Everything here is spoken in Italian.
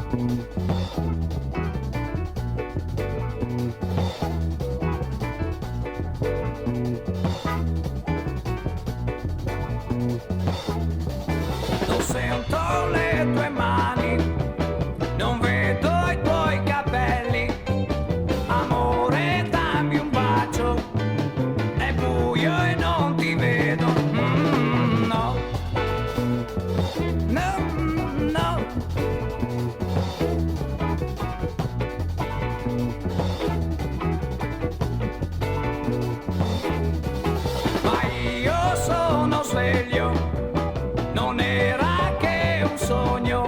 Non sento le tue mani, non vedo i tuoi capelli. Amore, dammi un bacio, è buio e non ti vedo. No, no, no. Ma io sono sveglio, non era che un sogno.